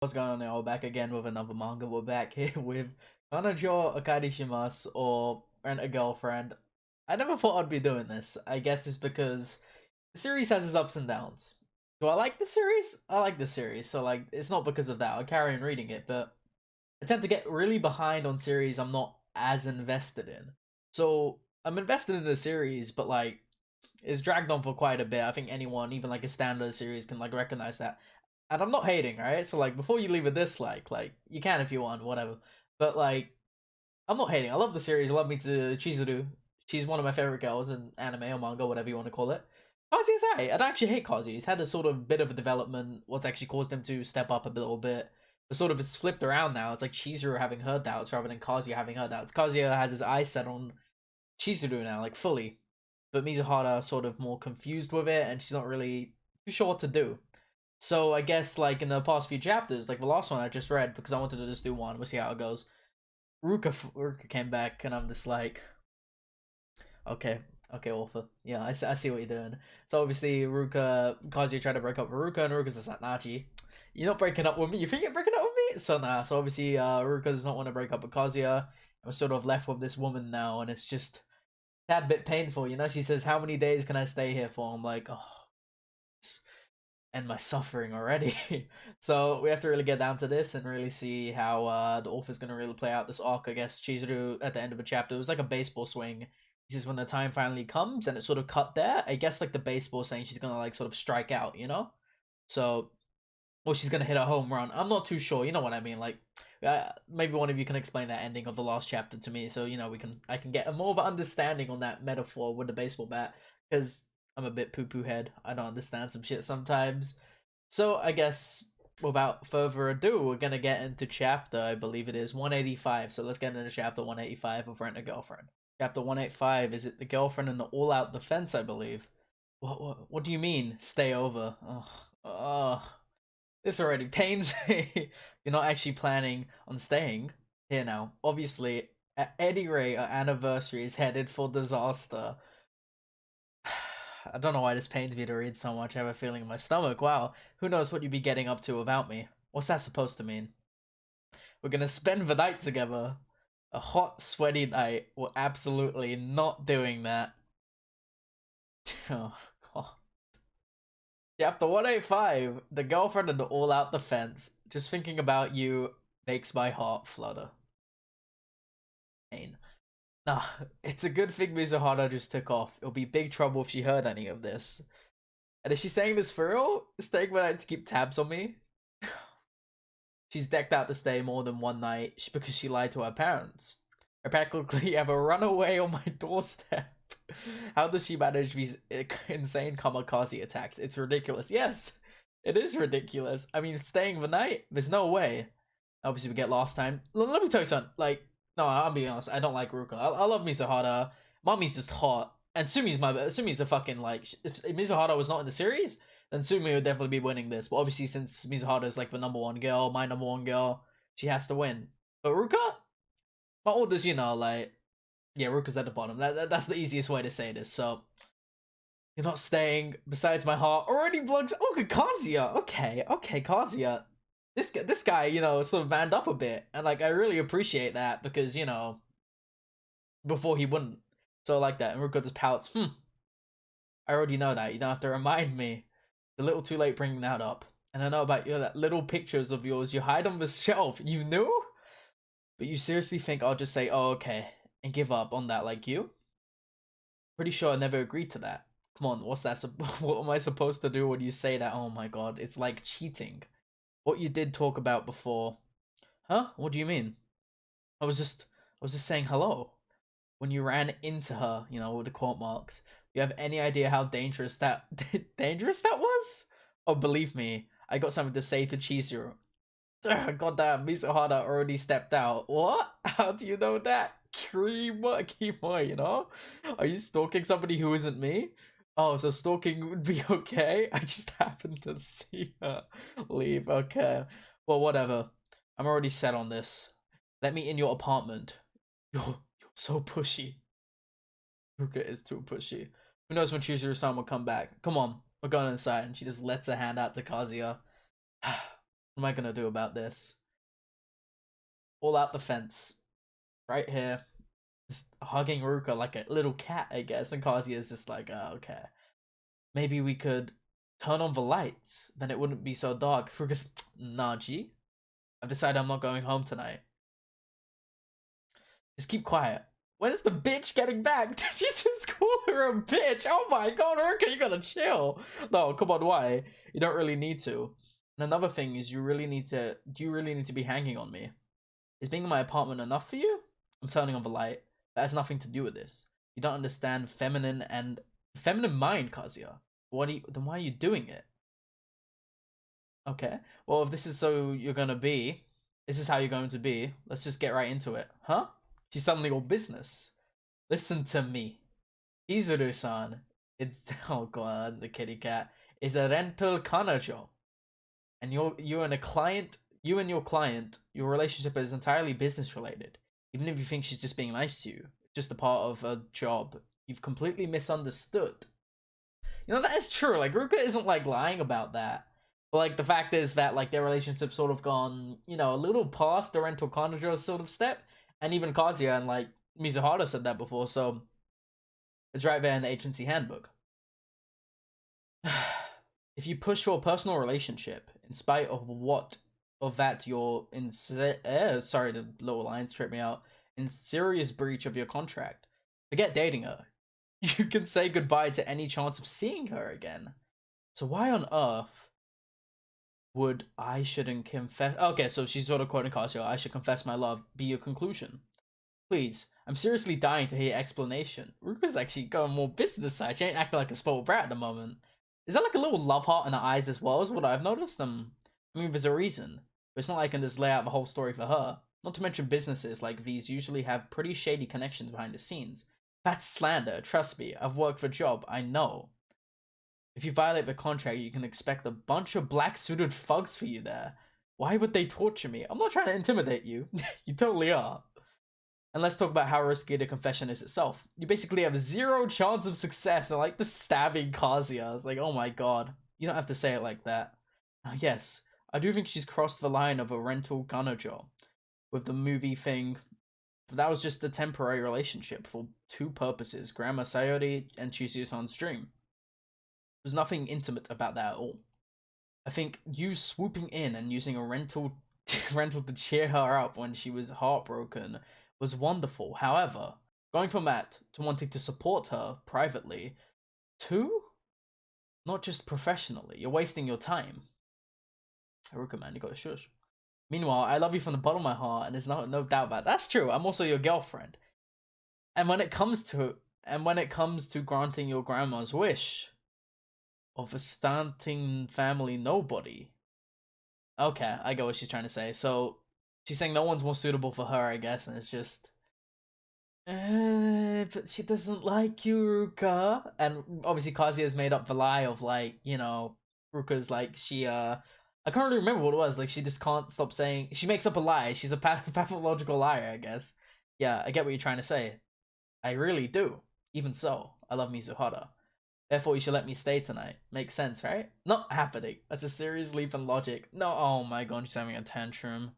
What's going on, y'all? Back again with another manga. We're back here with Kanajo Akari Shimasu, or Rent a Girlfriend. I never thought I'd be doing this. I guess it's because the series has its ups and downs. Do I like the series? I like the series, so like it's not because of that. I'll carry on reading it, but I tend to get really behind on series I'm not as invested in. So I'm invested in the series, but like it's dragged on for quite a bit. I think anyone, even like a standard series, can like recognize that. And I'm not hating, right? So like before you leave a dislike, like you can if you want, whatever. But like I'm not hating. I love the series. I love me to Chizuru. She's one of my favorite girls in anime or manga, whatever you want to call it. Kazuya's alright. I don't actually hate Kazuya. He's had a sort of bit of a development. What's actually caused him to step up a little bit. But sort of it's flipped around now. It's like Chizuru having her doubts rather than Kazuya having her doubts. Kazuya has his eyes set on Chizuru now, like fully. But Mizuhara sort of more confused with it, and she's not really too sure what to do. So I guess like in the past few chapters, like the last one I just read because I wanted to just do one, we'll see how it goes. Ruka came back, and I'm just like, okay, okay, author, yeah, I see what you're doing. So obviously Kazuya tried to break up with Ruka, and Ruka's like, Nachi, you're not breaking up with me. You think you're breaking up with me? So nah. So obviously Ruka does not want to break up with Kazuya. I'm sort of left with this woman now, and it's just a tad bit painful, you know. She says, "How many days can I stay here for?" I'm like, oh, and my suffering already. So we have to really get down to this and really see how the author's gonna really play out this arc. I guess Chizuru at the end of a chapter, it was like a baseball swing. He says when the time finally comes, and it sort of cut there. I guess like the baseball saying she's gonna like sort of strike out, you know. So or she's gonna hit a home run. I'm not too sure. You know what I mean? Like maybe one of you can explain that ending of the last chapter to me, so you know I can get a more of an understanding on that metaphor with the baseball bat, because I'm a bit poo poo head. I don't understand some shit sometimes. So I guess without further ado, we're gonna get into chapter, I believe it is 185. So let's get into chapter 185 of Rent a Girlfriend. Chapter 185, is it the girlfriend and the all out defense? I believe. What do you mean? Stay over? This already pains me. You're not actually planning on staying here now. Obviously, at any rate, our anniversary is headed for disaster. I don't know why this pains me to read so much. I have a feeling in my stomach. Wow, who knows what you'd be getting up to without me? What's that supposed to mean? We're gonna spend the night together. A hot, sweaty night. We're absolutely not doing that. Oh, God. Chapter 185, the girlfriend and the all-out defense. Just thinking about you makes my heart flutter. Pain. Nah, it's a good thing Mizuhara just took off. It'll be big trouble if she heard any of this. And is she saying this for real? Staying one night to keep tabs on me? She's decked out to stay more than one night because she lied to her parents. I practically have a runaway on my doorstep. How does she manage these insane kamikaze attacks? It's ridiculous. Yes, it is ridiculous. I mean, staying the night, there's no way. Obviously, we get last time. Let me tell you something. Like, no, I'll be honest. I don't like Ruka. I love Mizuhara. Mommy's just hot. And Sumi's a fucking, like, if Mizuhara was not in the series, then Sumi would definitely be winning this. But obviously, since Mizuhara is like the number one girl, my number one girl, she has to win. But Ruka, my oldest, you know, like, yeah, Ruka's at the bottom. That's the easiest way to say this. So you're not staying. Besides, my heart already blocked. Oh, Kazuya. Okay, Kazuya. This guy, you know, sort of manned up a bit, and like I really appreciate that because you know, before he wouldn't. So I like that. And Ruka just pouts. I already know that. You don't have to remind me. It's a little too late bringing that up. And I know about you, that little pictures of yours you hide on the shelf. You knew? But you seriously think I'll just say, oh, okay, and give up on that like you? Pretty sure I never agreed to that. Come on, what's that? What am I supposed to do when you say that? Oh my god, it's like cheating. What you did talk about before. Huh? What do you mean? I was just saying hello. When you ran into her, you know, with the quote marks. You have any idea how dangerous that dangerous that was? Oh, believe me, I got something to say to Chizuru. Goddamn, Mizuhara already stepped out. What? How do you know that? Kimo, you know? Are you stalking somebody who isn't me? Oh, so stalking would be okay? I just happened to see her leave. Okay. Well, whatever. I'm already set on this. Let me in your apartment. You're so pushy. Ruka is too pushy. Who knows when Chizuru-san will come back? Come on, we're going inside. And she just lets a hand out to Kazuya. What am I gonna do about this? All out the fence. Right here. Just hugging Ruka like a little cat, I guess. And Kazuya is just like, oh, okay. Maybe we could turn on the lights. Then it wouldn't be so dark. Ruka's, nah, G. I've decided I'm not going home tonight. Just keep quiet. When's the bitch getting back? Did you just call her a bitch? Oh my god, Ruka, you gotta chill. No, come on, why? You don't really need to. And another thing is, do you really need to be hanging on me? Is being in my apartment enough for you? I'm turning on the light. That has nothing to do with this. You don't understand feminine mind, Kazuya. Then why are you doing it? Okay. Well, if this is this is how you're going to be, let's just get right into it. Huh? She's suddenly all business. Listen to me. Izuru-san, it's, oh god, the kitty cat, is a rental kanajo. And you and your client, your relationship is entirely business related. Even if you think she's just being nice to you, it's just a part of a job. You've completely misunderstood. You know, that is true. Like, Ruka isn't, like, lying about that. But, like, the fact is that, like, their relationship's sort of gone, you know, a little past the rental kanajo sort of step. And even Kazuya and, like, Mizuhara said that before, so it's right there in the agency handbook. If you push for a personal relationship, in spite of you're in sorry, the little lines trip me out, in serious breach of your contract, forget dating her. You can say goodbye to any chance of seeing her again. So why on earth would I shouldn't confess? Okay, so she's sort of quoting Kazuya. I should confess my love. Be your conclusion. Please, I'm seriously dying to hear explanation. Ruka's actually going more business side. She ain't acting like a spoiled brat at the moment. Is that like a little love heart in her eyes as well, is what I've noticed? I mean, there's a reason. But it's not like I can just lay out the whole story for her. Not to mention businesses like these usually have pretty shady connections behind the scenes. That's slander, trust me. I've worked for a job, I know. If you violate the contract, you can expect a bunch of black-suited thugs for you there. Why would they torture me? I'm not trying to intimidate you. You totally are. And let's talk about how risky the confession is itself. You basically have zero chance of success, and like the stabbing Kazuya. It's like, oh my god. You don't have to say it like that. Yes, I do think she's crossed the line of a rental kanajo with the movie thing. That was just a temporary relationship for two purposes, Grandma Sayori and Chizuya-san's dream. There's nothing intimate about that at all. I think you swooping in and using a rental to cheer her up when she was heartbroken was wonderful. However, going from that to wanting to support her privately to not just professionally, you're wasting your time. Haruka, man, you gotta shush. Meanwhile, I love you from the bottom of my heart, and there's no doubt about it. That's true. I'm also your girlfriend. And when it comes to granting your grandma's wish of a stunting family nobody. Okay, I get what she's trying to say. So she's saying no one's more suitable for her, I guess, and it's just but she doesn't like you, Ruka. And obviously Kazuya's made up the lie of like, you know, Ruka's like I can't really remember what it was. Like she just can't stop saying she makes up a lie. She's a pathological liar, I guess. Yeah, I get what you're trying to say. I really do. Even so, I love Mizuhara. Therefore, you should let me stay tonight. Makes sense, right? Not happening. That's a serious leap in logic. No, oh my god, she's having a tantrum.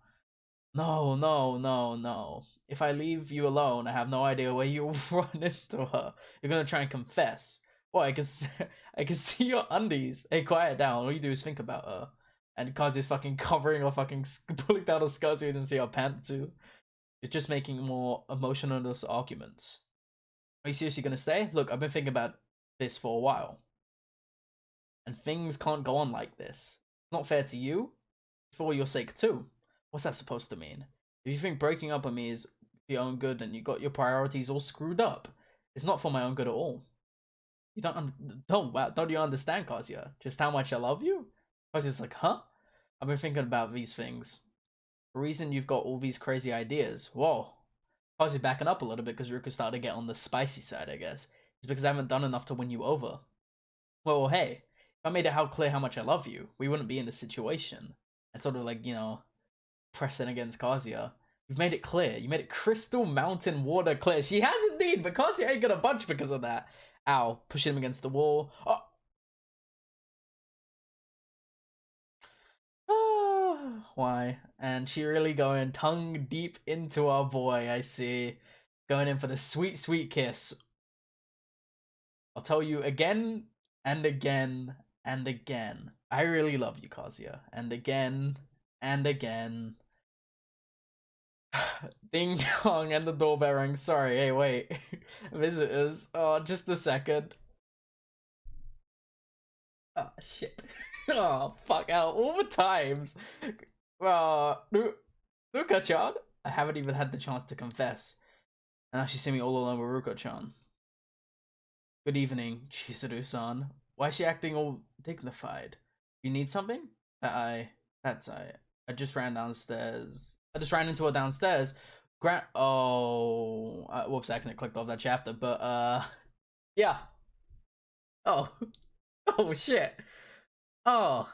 No, no, no, no. If I leave you alone, I have no idea where you'll run into her. You're gonna try and confess. Well, I can see your undies. Hey, quiet down. All you do is think about her. And Kazuya's fucking covering her fucking, pulling down her skirt so you didn't see her pant too. You're just making more emotionless arguments. Are you seriously gonna stay? Look, I've been thinking about this for a while. And things can't go on like this. It's not fair to you. For your sake too. What's that supposed to mean? If you think breaking up with me is for your own good and you got your priorities all screwed up, it's not for my own good at all. You don't you understand, Kazuya? Just how much I love you? Kazuya's like, huh? I've been thinking about these things. The reason you've got all these crazy ideas, whoa. Kazuya backing up a little bit because Ruka started to get on the spicy side, I guess. It's because I haven't done enough to win you over. Well, hey, if I made it clear how much I love you, we wouldn't be in this situation. And sort of like, you know, pressing against Kazuya. You've made it clear. You made it crystal mountain water clear. She has indeed, but Kazuya ain't gonna budge because of that. Ow, pushing him against the wall. Oh. why? And she really going tongue deep into our boy, I see. Going in for the sweet, sweet kiss. I'll tell you again and again and again. I really love you, Kazuya. And again and again. Ding dong and the doorbell rang. Sorry, hey, wait. Visitors. Oh, just a second. Oh, shit. Oh, fuck out. All the times. Ruka-chan? I haven't even had the chance to confess. And now she's seeing me all alone with Ruka-chan. Good evening, Chizuru-san. Why is she acting all dignified? You need something? I just ran downstairs. I just ran into her downstairs. Whoops, I accidentally clicked off that chapter, but, yeah. Oh. Oh, shit. Oh.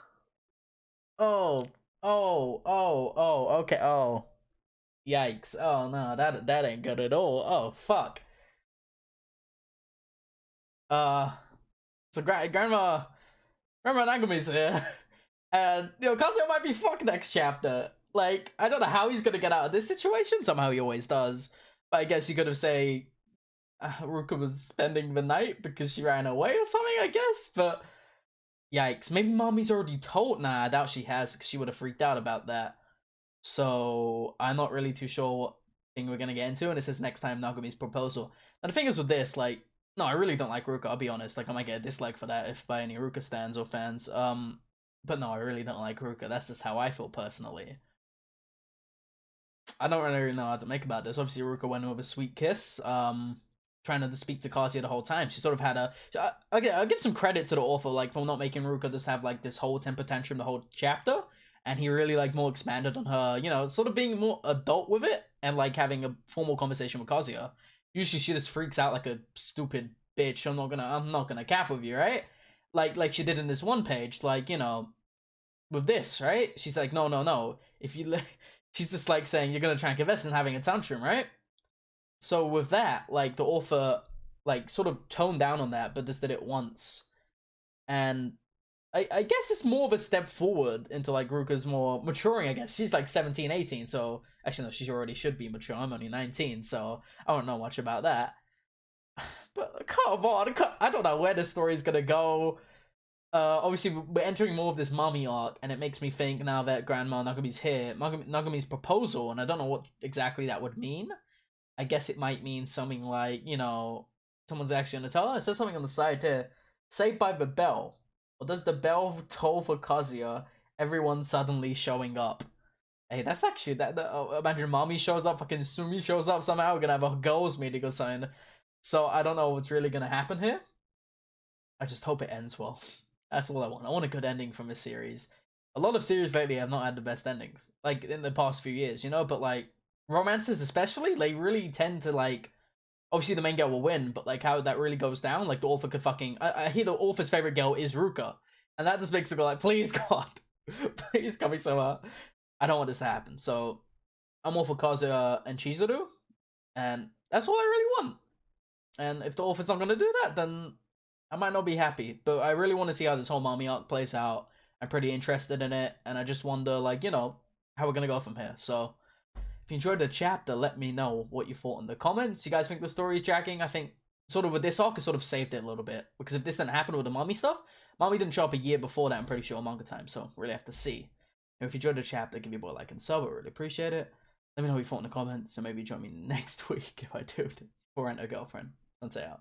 Okay, oh. Yikes. Oh, no, that ain't good at all. Oh, fuck. So Grandma Nagumi's here. And, Kazuya might be fucked next chapter. Like, I don't know how he's gonna get out of this situation. Somehow he always does. But I guess you could have say Ruka was spending the night because she ran away or something, I guess. But yikes. Maybe Mommy's already told. Nah, I doubt she has, because she would have freaked out about that. So I'm not really too sure what thing we're gonna get into. And it says next time Nagumi's proposal. Now the thing is with this, like, no, I really don't like Ruka, I'll be honest. Like, I might get a dislike for that if by any Ruka stans or fans. But no, I really don't like Ruka. That's just how I feel personally. I don't really know how to make about this. Obviously, Ruka went with a sweet kiss. Trying to speak to Kazuya the whole time. She sort of had a... I'll give some credit to the author, like, for not making Ruka just have, like, this whole temper tantrum the whole chapter. And he really, like, more expanded on her, sort of being more adult with it. And, like, having a formal conversation with Kazuya. Usually she just freaks out like a stupid bitch. I'm not gonna cap with you, right? Like she did in this one page, like, with this, right? She's like, no. If you... She's just, like, saying, you're gonna try and confess and having a tantrum, right? So with that, like, the author, like, sort of toned down on that, but just did it once. And I guess it's more of a step forward into, like, Ruka's more maturing, I guess. She's, like, 17, 18, so... Actually, no, she already should be mature. I'm only 19, so I don't know much about that. But come on, I don't know where this story's gonna go. Obviously, we're entering more of this mommy arc, and it makes me think now that Grandma Nagumi's here, Nagumi's proposal, and I don't know what exactly that would mean. I guess it might mean something like, someone's actually gonna tell her. It says something on the side here. Saved by the bell. Or does the bell toll for Kazuya? Everyone suddenly showing up. Hey, that's actually imagine Mommy shows up, fucking Sumi shows up somehow. We're gonna have a girls' meeting or something. So I don't know what's really gonna happen here. I just hope it ends well. That's all I want. I want a good ending from this series. A lot of series lately have not had the best endings, like in the past few years, But like romances, especially, they really tend to like. Obviously, the main girl will win, but like how that really goes down, like the author could fucking. I hear the author's favorite girl is Ruka, and that just makes me go like, please God, please come somewhere. I don't want this to happen. So I'm all for Kazuya and Chizuru, and that's all I really want. And if the author's not gonna do that, then I might not be happy. But I really want to see how this whole mommy arc plays out. I'm pretty interested in it, and I just wonder, like, how we're gonna go from here. So if you enjoyed the chapter, let me know what you thought in the comments. You guys think the story is dragging? I think sort of with this arc, it sort of saved it a little bit. Because if this didn't happen with the mommy stuff, mommy didn't show up a year before that, I'm pretty sure, manga time. So really have to see. And if you enjoyed the chapter, give me a boy a like and sub. I really appreciate it. Let me know what you thought in the comments, and maybe join me next week if I do this. For Rent a Girlfriend. Sensei out.